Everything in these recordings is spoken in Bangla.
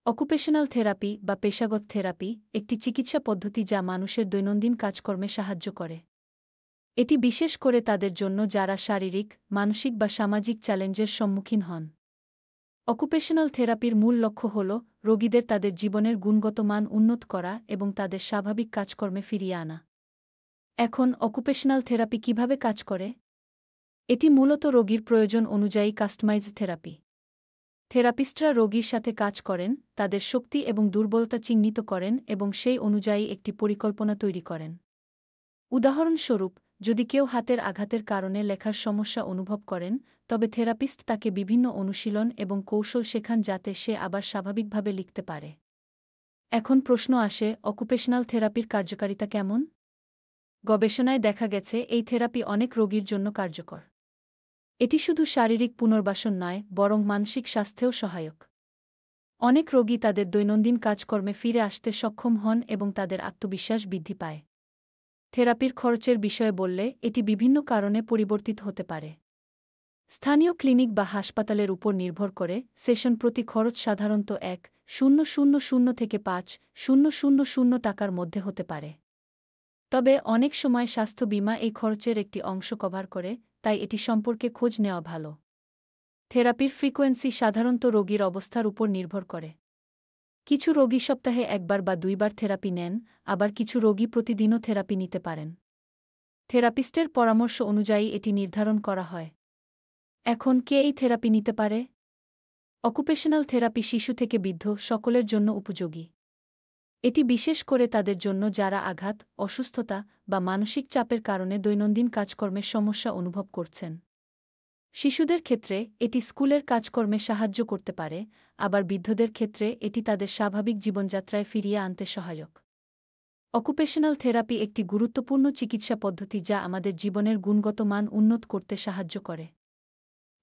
অকুপেশনাল থেরাপি বা পেশাগত থেরাপি একটি চিকিৎসা পদ্ধতি যা মানুষের দৈনন্দিন কাজকর্মে সাহায্য করে। এটি বিশেষ করে তাদের জন্য যারা শারীরিক, মানসিক বা সামাজিক চ্যালেঞ্জের সম্মুখীন হন। অকুপেশনাল থেরাপির মূল লক্ষ্য হল রোগীদের তাদের জীবনের গুণগত মান উন্নত করা এবং তাদের স্বাভাবিক কাজকর্মে ফিরিয়ে আনা। এখন অকুপেশনাল থেরাপি কিভাবে কাজ করে? এটি মূলত রোগীর প্রয়োজন অনুযায়ী কাস্টমাইজড থেরাপি। থেরাপিস্টরা রোগীর সাথে কাজ করেন, তাদের শক্তি এবং দুর্বলতা চিহ্নিত করেন এবং সেই অনুযায়ী একটি পরিকল্পনা তৈরি করেন। উদাহরণস্বরূপ, যদি কেউ হাতের আঘাতের কারণে লেখার সমস্যা অনুভব করেন, তবে থেরাপিস্ট তাকে বিভিন্ন অনুশীলন এবং কৌশল শেখান যাতে সে আবার স্বাভাবিকভাবে লিখতে পারে। এখন প্রশ্ন আসে, অকুপেশনাল থেরাপির কার্যকারিতা কেমন? গবেষণায় দেখা গেছে এই থেরাপি অনেক রোগীর জন্য কার্যকর। এটি শুধু শারীরিক পুনর্বাসন নয়, বরং মানসিক স্বাস্থ্যেও সহায়ক। অনেক রোগী তাদের দৈনন্দিন কাজকর্মে ফিরে আসতে সক্ষম হন এবং তাদের আত্মবিশ্বাস বৃদ্ধি পায়। থেরাপির খরচের বিষয়ে বললে, এটি বিভিন্ন কারণে পরিবর্তিত হতে পারে। স্থানীয় ক্লিনিক বা হাসপাতালের উপর নির্ভর করে সেশন প্রতি খরচ সাধারণত ১,০০০ থেকে ৫,০০০ টাকার মধ্যে হতে পারে। তবে অনেক সময় স্বাস্থ্য বীমা এই খরচের একটি অংশ কভার করে, তাই এটি সম্পর্কে খোঁজ নেওয়া ভালো। থেরাপির ফ্রিকোয়েন্সি সাধারণত রোগীর অবস্থার উপর নির্ভর করে। কিছু রোগী সপ্তাহে একবার বা দুইবার থেরাপি নেন, আবার কিছু রোগী প্রতিদিনও থেরাপি নিতে পারেন। থেরাপিস্টের পরামর্শ অনুযায়ী এটি নির্ধারণ করা হয়। এখন কে এই থেরাপি নিতে পারে? অকুপেশনাল থেরাপি শিশু থেকে বৃদ্ধ সকলের জন্য উপযোগী। এটি বিশেষ করে তাদের জন্য যারা আঘাত, অসুস্থতা বা মানসিক চাপের কারণে দৈনন্দিন কাজকর্মের সমস্যা অনুভব করছেন। শিশুদের ক্ষেত্রে এটি স্কুলের কাজকর্মে সাহায্য করতে পারে, আবার বৃদ্ধদের ক্ষেত্রে এটি তাদের স্বাভাবিক জীবনযাত্রায় ফিরিয়ে আনতে সহায়ক। অকুপেশনাল থেরাপি একটি গুরুত্বপূর্ণ চিকিৎসা পদ্ধতি যা আমাদের জীবনের গুণগত মান উন্নত করতে সাহায্য করে।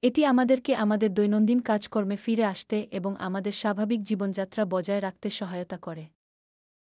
এটি আমাদেরকে আমাদের দৈনন্দিন কাজকর্মে ফিরে আসতে এবং আমাদের স্বাভাবিক জীবনযাত্রা বজায় রাখতে সহায়তা করে।